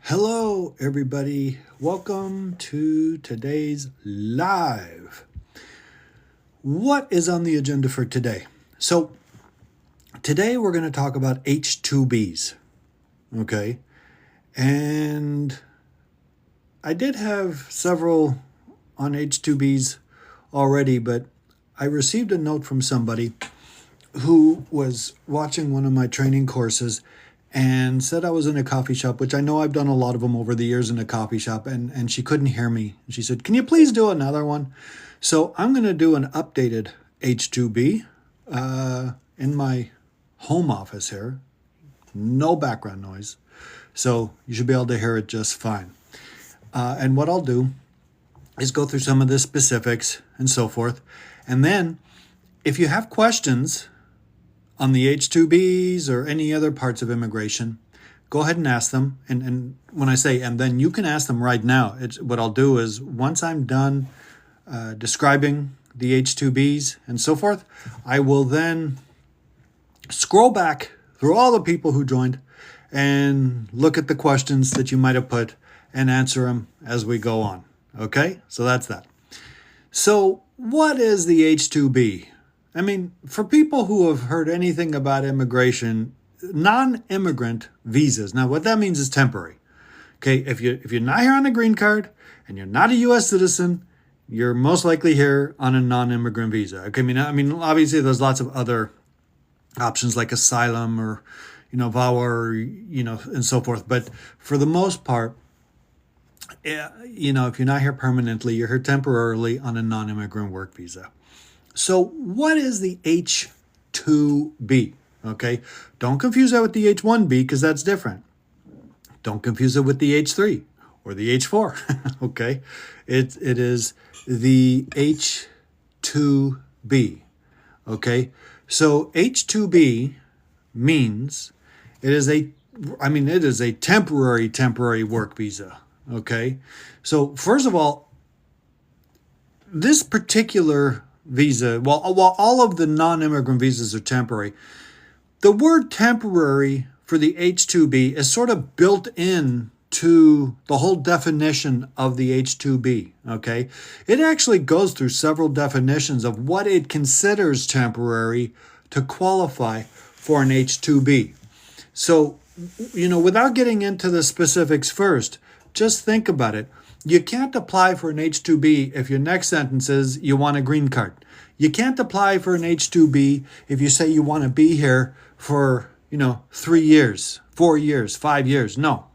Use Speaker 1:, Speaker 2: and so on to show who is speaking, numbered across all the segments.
Speaker 1: Hello, everybody. Welcome to today's live. What is on the agenda for today? So, today we're going to talk about H-2Bs. Okay. And I did have several on H-2Bs already, but I received a note from somebody who was watching one of my training courses and said I was in a coffee shop, which I know I've done a lot of them over the years in a coffee shop, and she couldn't hear me. She said, "Can you please do another one?" So I'm going to do an updated H-2B in my home office here. No background noise. So you should be able to hear it just fine. And what I'll do is go through some of the specifics and so forth. And then if you have questions on the H-2Bs or any other parts of immigration, go ahead and ask them. And when I say, and then you can ask them right now. What I'll do is once I'm done describing the H-2Bs and so forth, I will then scroll back through all the people who joined and look at the questions that you might have put and answer them as we go on. Okay, so that's that. So what is the H-2B? I mean, for people who have heard anything about immigration, non-immigrant visas. Now, what that means is temporary. Okay, if you're not here on a green card and you're not a U.S. citizen, you're most likely here on a non-immigrant visa. Okay, I mean, obviously, there's lots of other options like asylum or, VAWA, and so forth. But for the most part, if you're not here permanently, you're here temporarily on a non-immigrant work visa. So what is the H-2B? Okay, don't confuse that with the H-1B because that's different. Don't confuse it with the H-3 or the H-4. Okay, it is the H-2B. Okay, so H-2B means it is a temporary work visa. Okay, so first of all, this particular visa, while all of the non-immigrant visas are temporary, the word temporary for the H-2B is sort of built in to the whole definition of the H-2B, okay? It actually goes through several definitions of what it considers temporary to qualify for an H-2B. So, without getting into the specifics first, just think about it. You can't apply for an H-2B if your next sentence is you want a green card. You can't apply for an H-2B if you say you want to be here for, 3 years, 4 years, 5 years. No.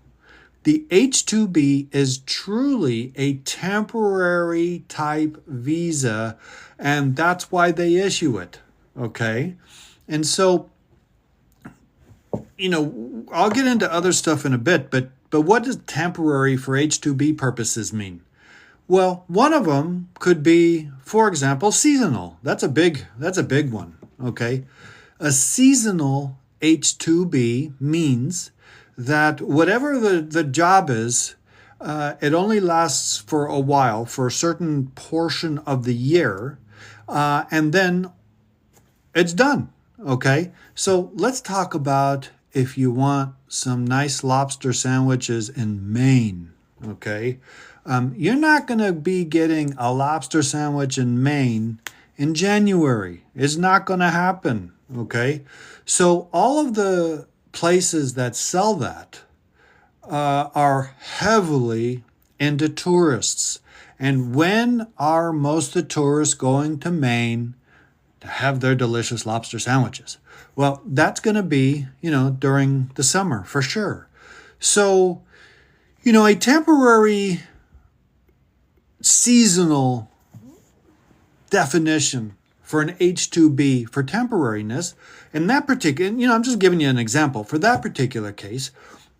Speaker 1: The H-2B is truly a temporary type visa, and that's why they issue it. Okay? And so, I'll get into other stuff in a bit, but what does temporary for H-2B purposes mean? Well, one of them could be, for example, seasonal. That's a big one, okay? A seasonal H-2B means that whatever the job is, it only lasts for a while, for a certain portion of the year, and then it's done, okay? So let's talk about if you want some nice lobster sandwiches in Maine, okay? You're not going to be getting a lobster sandwich in Maine in January. It's not going to happen, okay? So all of the places that sell that are heavily into tourists. And when are most of the tourists going to Maine to have their delicious lobster sandwiches? Well, that's going to be, during the summer for sure. So, a temporary seasonal definition for an H-2B for temporariness, in that particular, I'm just giving you an example. For that particular case,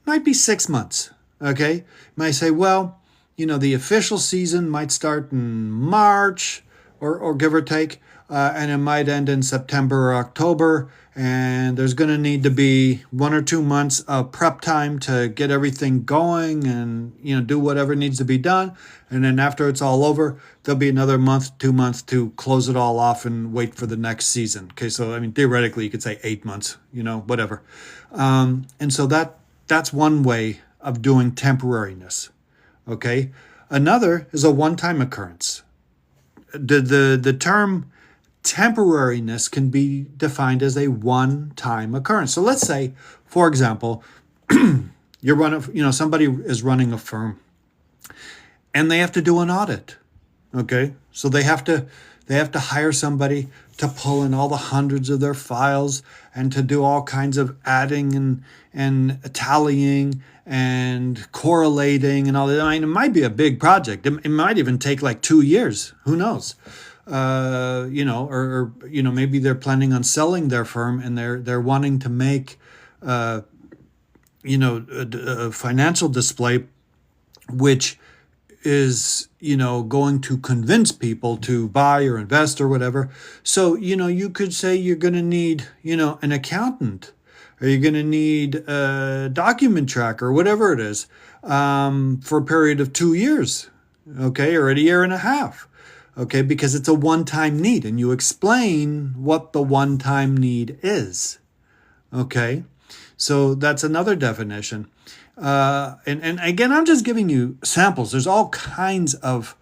Speaker 1: might be 6 months, okay? You might say, well, the official season might start in March or give or take, and it might end in September or October, and there's going to need to be 1 or 2 months of prep time to get everything going and do whatever needs to be done, and then after it's all over, there'll be another month, 2 months to close it all off and wait for the next season. Okay, so theoretically you could say 8 months, whatever, and so that's one way of doing temporariness. Okay. Another is a one-time occurrence. The term temporariness can be defined as a one-time occurrence. So let's say, for example, somebody is running a firm and they have to do an audit. Okay. So they have to hire somebody to pull in all the hundreds of their files and to do all kinds of adding and tallying and correlating and all that. I mean, it might be a big project. It might even take like 2 years. Who knows? Maybe they're planning on selling their firm and they're wanting to make, a financial display, which is, going to convince people to buy or invest or whatever. So, you could say you're going to need, an accountant, or you're going to need a document tracker, whatever it is, for a period of 2 years, okay, or a year and a half, okay, because it's a one-time need, and you explain what the one-time need is, okay? So that's another definition. And again, I'm just giving you samples. There's all kinds of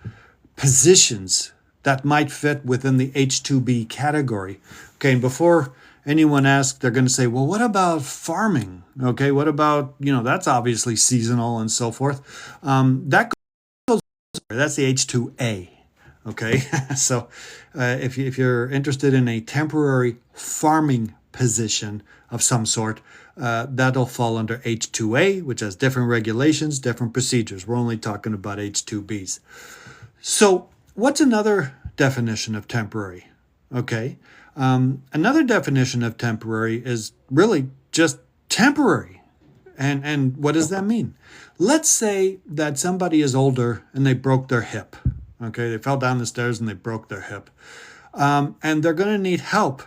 Speaker 1: positions that might fit within the H2B category. Okay, and before anyone asks, they're going to say, well, what about farming? Okay, what about, that's obviously seasonal and so forth. That's the H2A. Okay, so if you're interested in a temporary farming position of some sort, that'll fall under H2A, which has different regulations, different procedures. We're only talking about H2Bs. So what's another definition of temporary? Okay, another definition of temporary is really just temporary. And what does that mean? Let's say that somebody is older and they broke their hip. Okay, they fell down the stairs and they broke their hip. And they're going to need help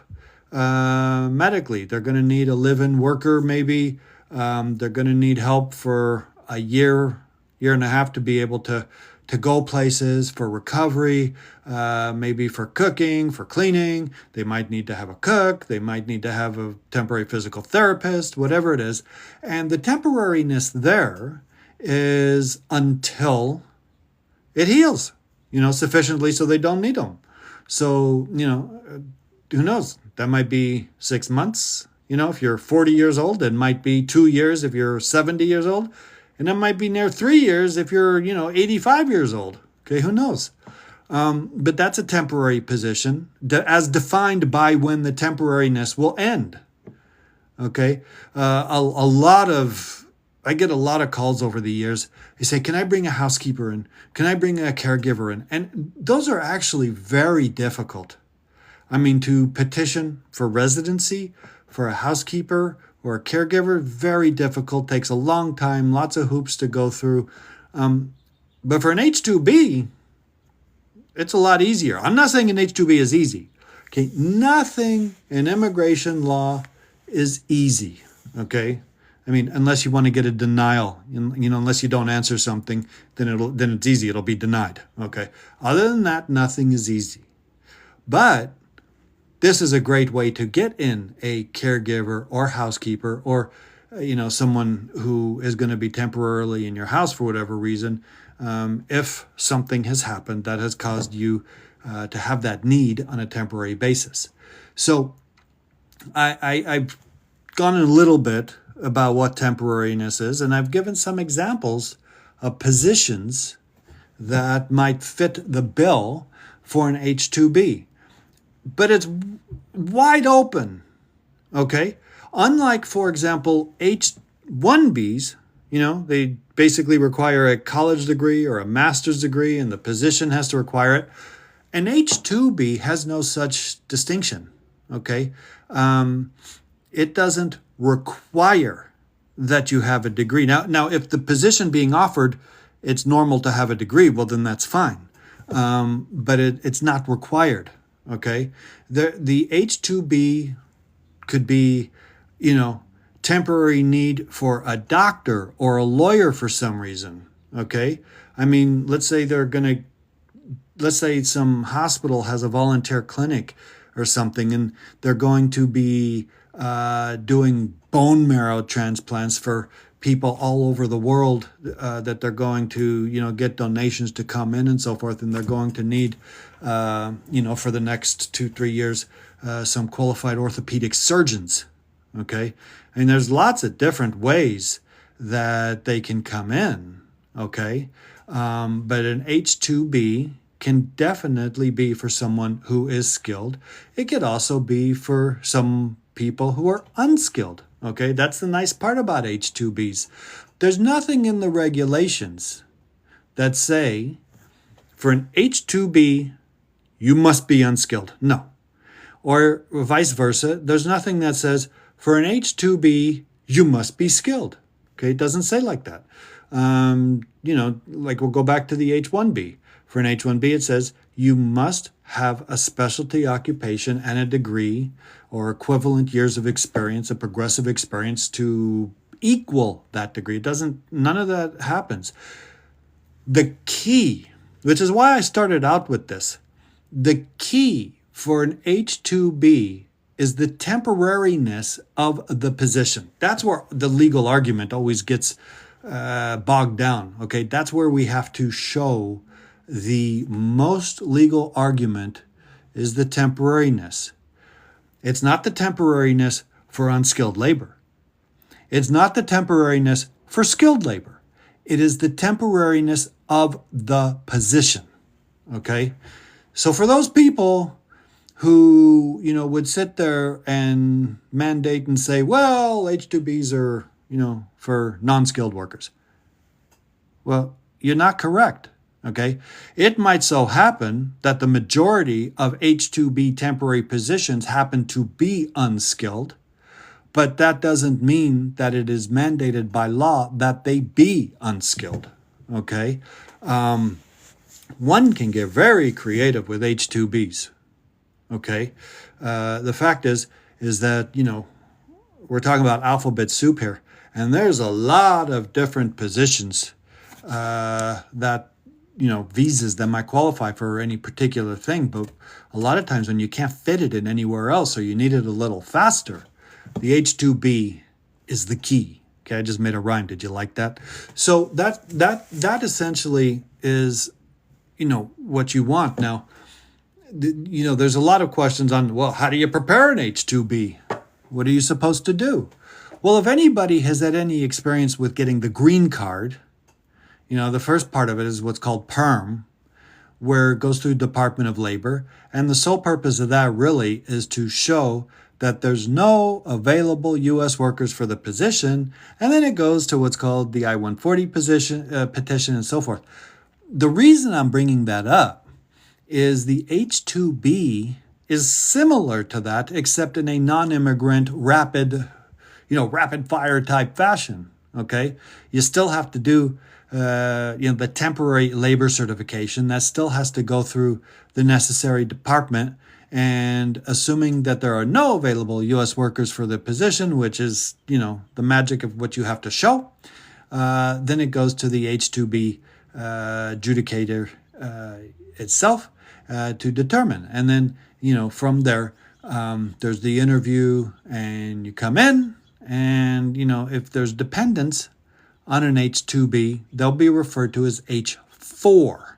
Speaker 1: medically. They're going to need a live-in worker maybe. They're going to need help for a year and a half to be able to go places, for recovery, maybe for cooking, for cleaning. They might need to have a cook. They might need to have a temporary physical therapist, whatever it is. And the temporariness there is until it heals, sufficiently so they don't need them. So, who knows? That might be 6 months. If you're 40 years old, it might be 2 years if you're 70 years old. And that might be near 3 years if you're, 85 years old. Okay, who knows? But that's a temporary position as defined by when the temporariness will end. Okay, I get a lot of calls over the years. They say, can I bring a housekeeper in? Can I bring a caregiver in? And those are actually very difficult. I mean, to petition for residency for a housekeeper or a caregiver, very difficult, takes a long time, lots of hoops to go through. But for an H2B, it's a lot easier. I'm not saying an H2B is easy. Okay, nothing in immigration law is easy. Okay, I mean, unless you want to get a denial, unless you don't answer something, then it's easy. It'll be denied. Okay. Other than that, nothing is easy. But this is a great way to get in a caregiver or housekeeper or, someone who is going to be temporarily in your house for whatever reason, if something has happened that has caused you to have that need on a temporary basis. So I've gone a little bit about what temporariness is, and I've given some examples of positions that might fit the bill for an H2B. But it's wide open, okay? Unlike, for example, H1Bs, they basically require a college degree or a master's degree, and the position has to require it. An H2B has no such distinction, okay? It doesn't require that you have a degree. Now, if the position being offered, it's normal to have a degree, well, then that's fine. But it's not required. Okay, the H2B could be, temporary need for a doctor or a lawyer for some reason. Okay, I mean, let's say some hospital has a volunteer clinic or something, and they're going to be doing bone marrow transplants for people all over the world that they're going to, get donations to come in and so forth, and they're going to need, for the next 2-3 years, some qualified orthopedic surgeons. Okay, and there's lots of different ways that they can come in. Okay, but an H-2B can definitely be for someone who is skilled. It could also be for some people who are unskilled. Okay, that's the nice part about H-2Bs. There's nothing in the regulations that say for an H-2B, you must be unskilled. No. Or vice versa. There's nothing that says for an H-2B, you must be skilled. Okay, it doesn't say like that. Like we'll go back to the H-1B. For an H-1B, it says you must have a specialty occupation and a degree or equivalent years of experience, a progressive experience to equal that degree. None of that happens. The key, which is why I started out with this, the key for an H-2B is the temporariness of the position. That's where the legal argument always gets bogged down. Okay, that's where we have to show the most legal argument is the temporariness. It's not the temporariness for unskilled labor. It's not the temporariness for skilled labor. It is the temporariness of the position. Okay? So for those people who, would sit there and mandate and say, well, H-2Bs are, for non-skilled workers. Well, you're not correct. Okay, it might so happen that the majority of H-2B temporary positions happen to be unskilled, but that doesn't mean that it is mandated by law that they be unskilled. Okay, one can get very creative with H-2Bs. Okay, the fact is that we're talking about alphabet soup here, and there's a lot of different positions that. Visas that might qualify for any particular thing, but a lot of times when you can't fit it in anywhere else or you need it a little faster, the H-2B is the key. Okay, I just made a rhyme. Did you like that? So that essentially is, what you want. Now, there's a lot of questions on, well, how do you prepare an H-2B? What are you supposed to do? Well, if anybody has had any experience with getting the green card, the first part of it is what's called PERM, where it goes through Department of Labor. And the sole purpose of that really is to show that there's no available U.S. workers for the position. And then it goes to what's called the I-140 petition and so forth. The reason I'm bringing that up is the H-2B is similar to that, except in a non-immigrant rapid fire type fashion. Okay, you still have to do the temporary labor certification. That still has to go through the necessary department. And assuming that there are no available U.S. workers for the position, which is, the magic of what you have to show, then it goes to the H-2B adjudicator itself to determine. And then, from there, there's the interview and you come in and, if there's dependents on an H-2B, they'll be referred to as H-4,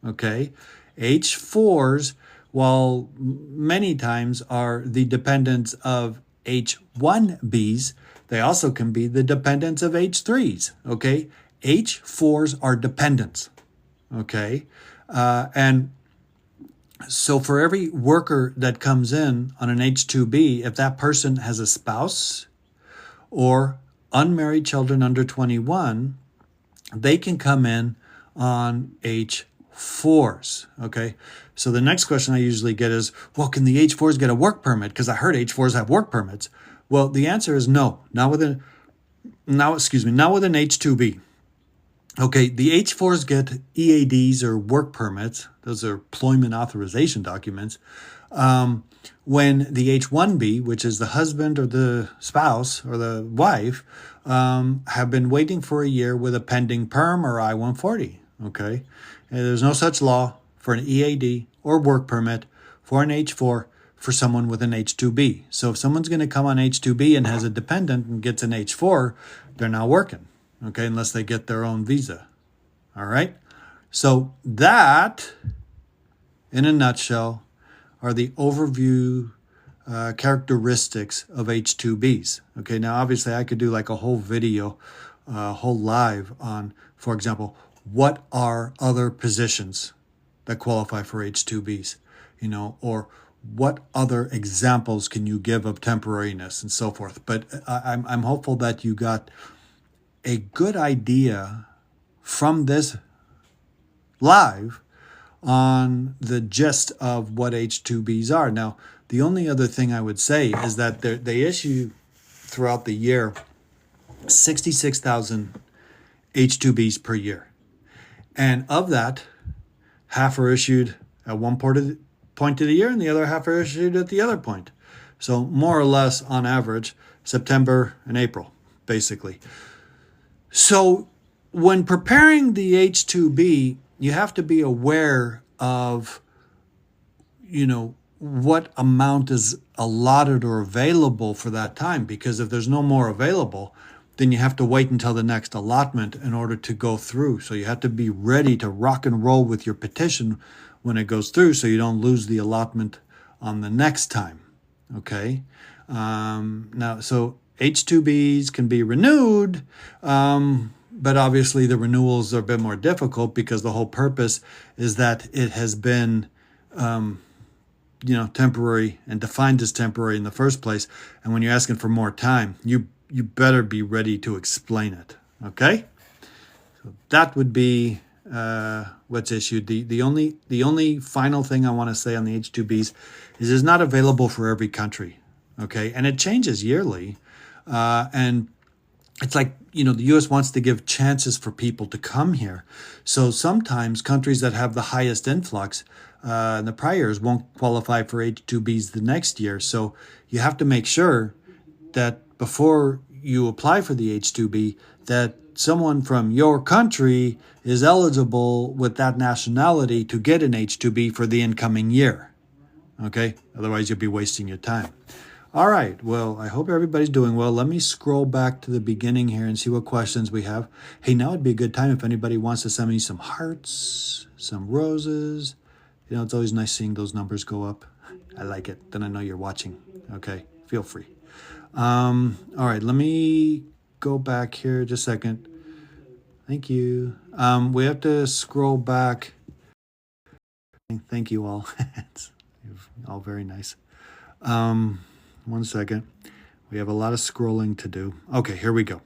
Speaker 1: okay? H-4s, while many times are the dependents of H-1Bs, they also can be the dependents of H-3s, okay? H-4s are dependents, okay? And so for every worker that comes in on an H-2B, if that person has a spouse or unmarried children under 21, they can come in on H-4s, okay? So the next question I usually get is, well, can the H-4s get a work permit? Because I heard H-4s have work permits. Well, the answer is no, not with an H-2B. Okay, the H-4s get EADs or work permits. Those are employment authorization documents. When the H-1B, which is the husband or the spouse or the wife, have been waiting for a year with a pending PERM or I-140, okay? And there's no such law for an EAD or work permit for an H-4 for someone with an H-2B. So if someone's going to come on H-2B and has a dependent and gets an H-4, they're not working, okay, unless they get their own visa. All right. So that, in a nutshell, are the overview characteristics of H-2Bs. Okay, now obviously I could do like a whole video, whole live on, for example, what are other positions that qualify for H-2Bs, or what other examples can you give of temporariness and so forth. But I'm hopeful that you got a good idea from this live on the gist of what H-2Bs are. Now, the only other thing I would say is that they issue throughout the year 66,000 H-2Bs per year. And of that, half are issued at one point of the year and the other half are issued at the other point. So more or less on average, September and April, basically. So when preparing the H-2B, you have to be aware of, what amount is allotted or available for that time. Because if there's no more available, then you have to wait until the next allotment in order to go through. So you have to be ready to rock and roll with your petition when it goes through so you don't lose the allotment on the next time. Okay? Now, so H-2Bs can be renewed, but obviously the renewals are a bit more difficult because the whole purpose is that it has been, temporary and defined as temporary in the first place. And when you're asking for more time, you better be ready to explain it. Okay? So that would be what's issued. The only final thing I want to say on the H-2Bs is it's not available for every country. Okay? And it changes yearly. And it's like, the U.S. wants to give chances for people to come here. So sometimes countries that have the highest influx in the prior years won't qualify for H-2Bs the next year. So you have to make sure that before you apply for the H-2B, that someone from your country is eligible with that nationality to get an H-2B for the incoming year. Okay? Otherwise, you'll be wasting your time. All right. Well, I hope everybody's doing well. Let me scroll back to the beginning here and see what questions we have. Hey, now would be a good time if anybody wants to send me some hearts, some roses. It's always nice seeing those numbers go up. I like it. Then I know you're watching. Okay. Feel free. All right. Let me go back here just a second. Thank you. We have to scroll back. Thank you all. It's all very nice. 1 second. We have a lot of scrolling to do. Okay, here we go.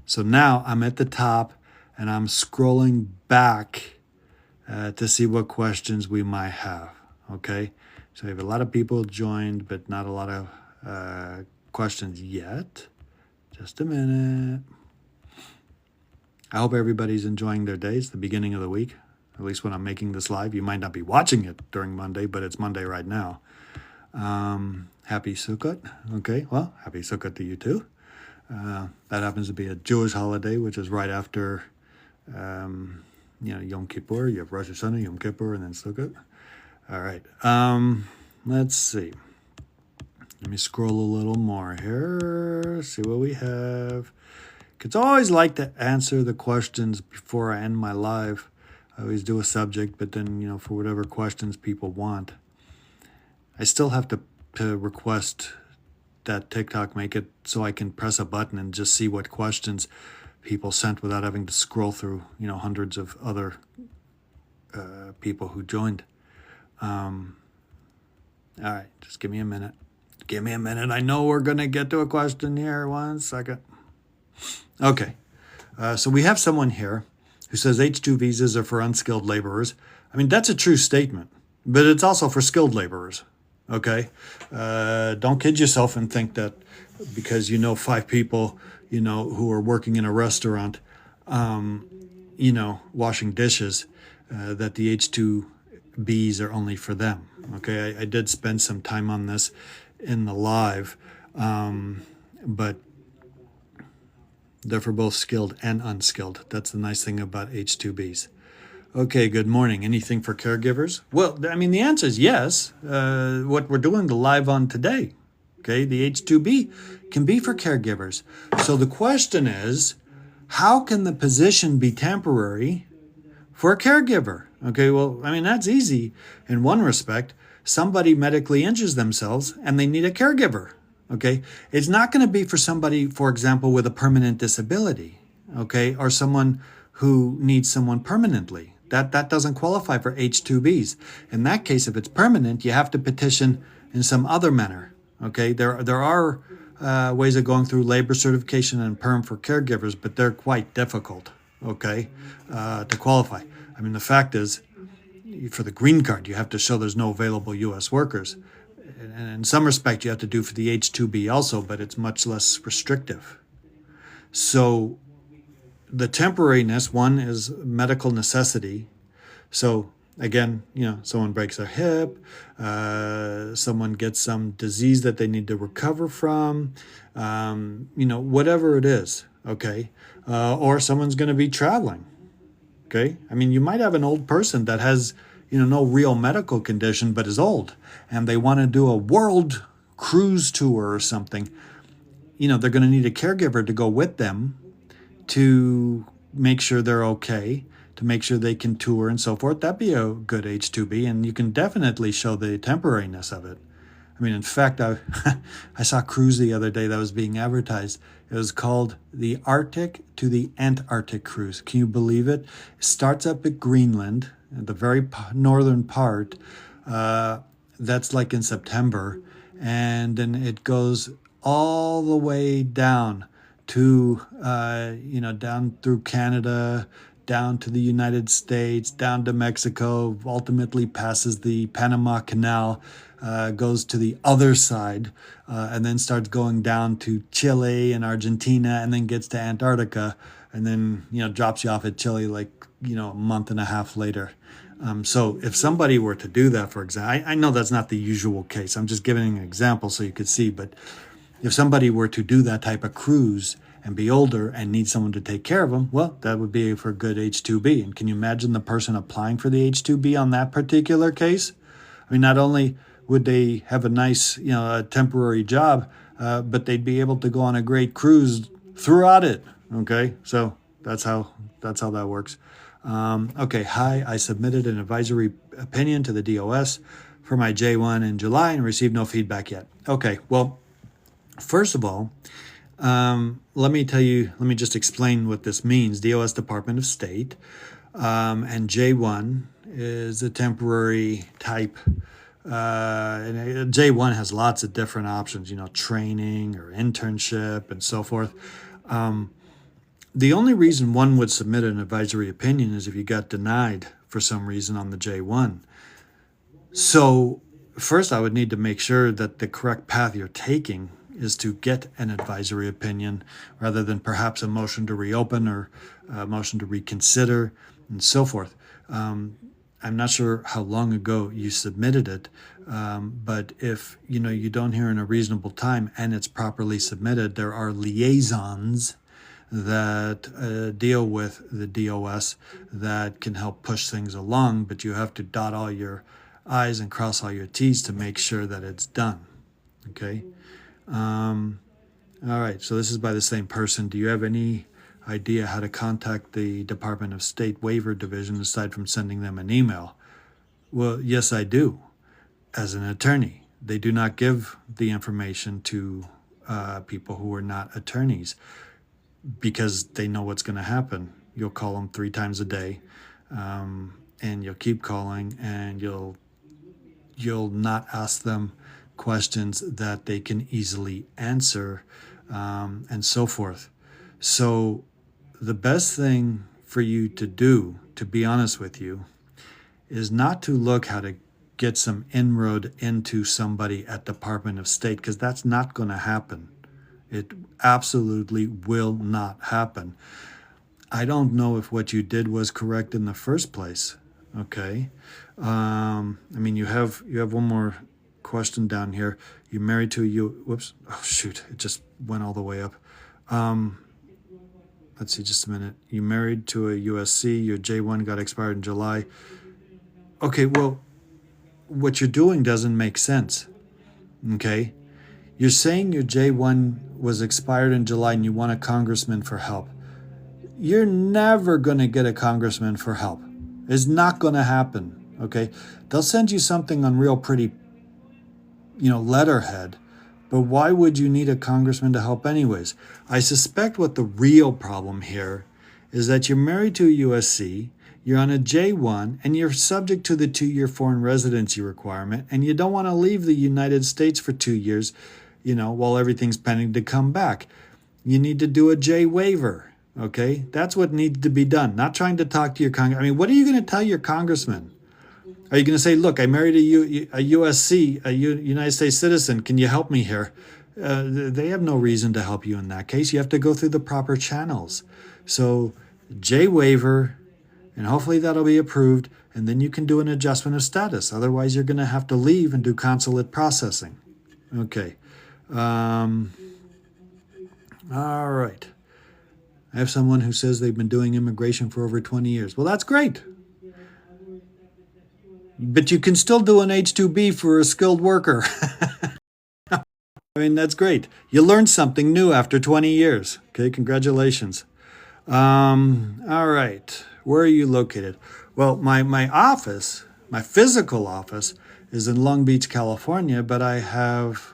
Speaker 1: So now I'm at the top and I'm scrolling back to see what questions we might have. Okay, so we have a lot of people joined, but not a lot of questions yet. Just a minute. I hope everybody's enjoying their days, the beginning of the week. At least when I'm making this live. You might not be watching it during Monday, but it's Monday right now. Happy Sukkot. Okay, well, happy Sukkot to you too. That happens to be a Jewish holiday, which is right after, Yom Kippur. You have Rosh Hashanah, Yom Kippur, and then Sukkot. All right. Let's see. Let me scroll a little more here. See what we have. It's always like to answer the questions before I end my live. I always do a subject, but then, for whatever questions people want. I still have to request that TikTok make it so I can press a button and just see what questions people sent without having to scroll through, hundreds of other people who joined. All right, just give me a minute. Give me a minute. I know we're going to get to a question here. 1 second. Okay, so we have someone here who says H-2 visas are for unskilled laborers. I mean, that's a true statement, but it's also for skilled laborers. Okay, don't kid yourself and think that because 5 people, who are working in a restaurant, washing dishes, that the H-2Bs are only for them. Okay, I did spend some time on this in the live, but they're for both skilled and unskilled. That's the nice thing about H-2Bs. Okay, good morning. Anything for caregivers? Well, I mean, the answer is yes. What we're doing the live on today, okay, the H-2B can be for caregivers. So the question is, how can the position be temporary for a caregiver? Okay, well, I mean, that's easy in one respect. Somebody medically injures themselves and they need a caregiver. Okay, it's not going to be for somebody, for example, with a permanent disability, okay, or someone who needs someone permanently. That doesn't qualify for H-2Bs. In that case, if it's permanent, you have to petition in some other manner. Okay, there are ways of going through labor certification and perm for caregivers, but they're quite difficult. Okay, to qualify. I mean, the fact is, for the green card, you have to show there's no available U.S. workers. And in some respect, you have to do for the H-2B also, but it's much less restrictive. So the temporariness, one is medical necessity. So again, someone breaks their hip, someone gets some disease that they need to recover from, whatever it is, okay? Or someone's going to be traveling, okay? I mean, you might have an old person that has, no real medical condition, but is old, and they want to do a world cruise tour or something. They're going to need a caregiver to go with them to make sure they're okay, to make sure they can tour and so forth. That'd be a good H-2B, and you can definitely show the temporariness of it. I mean, in fact, I saw a cruise the other day that was being advertised. It was called the Arctic to the Antarctic Cruise. Can you believe it? It starts up at Greenland, at the very northern part. That's like in September. And then it goes all the way down to, down through Canada, down to the United States, down to Mexico, ultimately passes the Panama Canal, goes to the other side, and then starts going down to Chile and Argentina, and then gets to Antarctica, and then, drops you off at Chile like, a month and a half later. So if somebody were to do that, for example, I know that's not the usual case. I'm just giving an example so you could see, but if somebody were to do that type of cruise and be older and need someone to take care of them, well, that would be for a good H-2B. And can you imagine the person applying for the H-2B on that particular case? I mean, not only would they have a nice, a temporary job, but they'd be able to go on a great cruise throughout it. Okay, so that's how that works. Okay, hi, I submitted an advisory opinion to the DOS for my J1 in July and received no feedback yet. Okay, well, first of all, let me just explain what this means. DOS, Department of State, and J1 is a temporary type. And J1 has lots of different options, training or internship and so forth. The only reason one would submit an advisory opinion is if you got denied for some reason on the J1. So first I would need to make sure that the correct path you're taking is to get an advisory opinion rather than perhaps a motion to reopen or a motion to reconsider and so forth. I'm not sure how long ago you submitted it, but if you don't hear in a reasonable time and it's properly submitted, there are liaisons that deal with the DOS that can help push things along, but you have to dot all your I's and cross all your T's to make sure that it's done. Okay. All right. So this is by the same person. Do you have any idea how to contact the Department of State Waiver Division aside from sending them an email? Well, yes, I do. As an attorney, they do not give the information to people who are not attorneys, because they know what's going to happen. You'll call them 3 times a day, and you'll keep calling, and you'll not ask them questions that they can easily answer, and so forth. So the best thing for you to do, to be honest with you, is not to look how to get some inroad into somebody at Department of State, because that's not going to happen. It absolutely will not happen. I don't know if what you did was correct in the first place. Okay. I mean, you have one more question down here. You're married to whoops. Oh, shoot. It just went all the way up. Let's see, just a minute. You married to a USC. Your J1 got expired in July. Okay, well, what you're doing doesn't make sense. Okay. You're saying your J1 was expired in July and you want a congressman for help. you're never going to get a congressman for help. It's not going to happen, okay? They'll send you something on real pretty, letterhead, but why would you need a congressman to help anyways? I suspect what the real problem here is that you're married to a USC, you're on a J1, and you're subject to the 2-year foreign residency requirement, and you don't want to leave the United States for 2 years, while everything's pending to come back. You need to do a J waiver, okay? That's what needs to be done. Not trying to talk to your what are you going to tell your congressman? Are you going to say, look, I married a USC, a United States citizen. Can you help me here? They have no reason to help you in that case. You have to go through the proper channels. So J waiver, and hopefully that'll be approved, and then you can do an adjustment of status. Otherwise, you're going to have to leave and do consulate processing. Okay. All right. I have someone who says they've been doing immigration for over 20 years. Well, that's great. But you can still do an H-2B for a skilled worker. That's great. You learned something new after 20 years. Okay, congratulations. All right. Where are you located? Well, my office, my physical office, is in Long Beach, California, but I have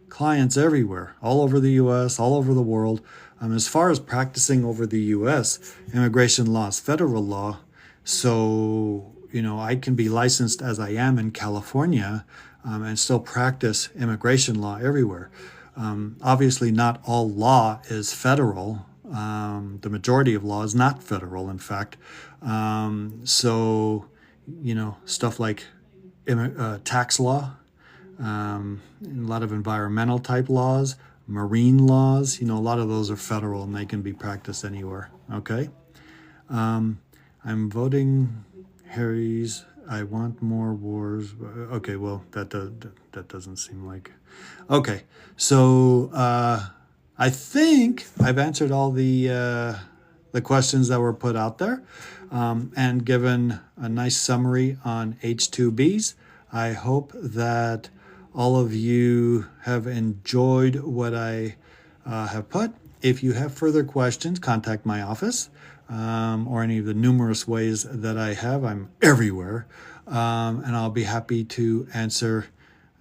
Speaker 1: clients everywhere, all over the U.S., all over the world. As far as practicing over the U.S., immigration law is federal law. So, I can be licensed as I am in California and still practice immigration law everywhere. Obviously, not all law is federal. The majority of law is not federal, in fact. Stuff like tax law, a lot of environmental type laws, marine laws, a lot of those are federal and they can be practiced anywhere. Okay. I'm voting Harry's. I want more wars. Okay. Well, that doesn't seem like, okay. So, I think I've answered all the questions that were put out there, and given a nice summary on H-2Bs. I hope that all of you have enjoyed what I have put. If you have further questions, contact my office or any of the numerous ways that I have. I'm everywhere, and I'll be happy to answer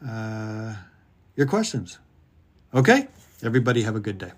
Speaker 1: your questions. Okay? Everybody have a good day.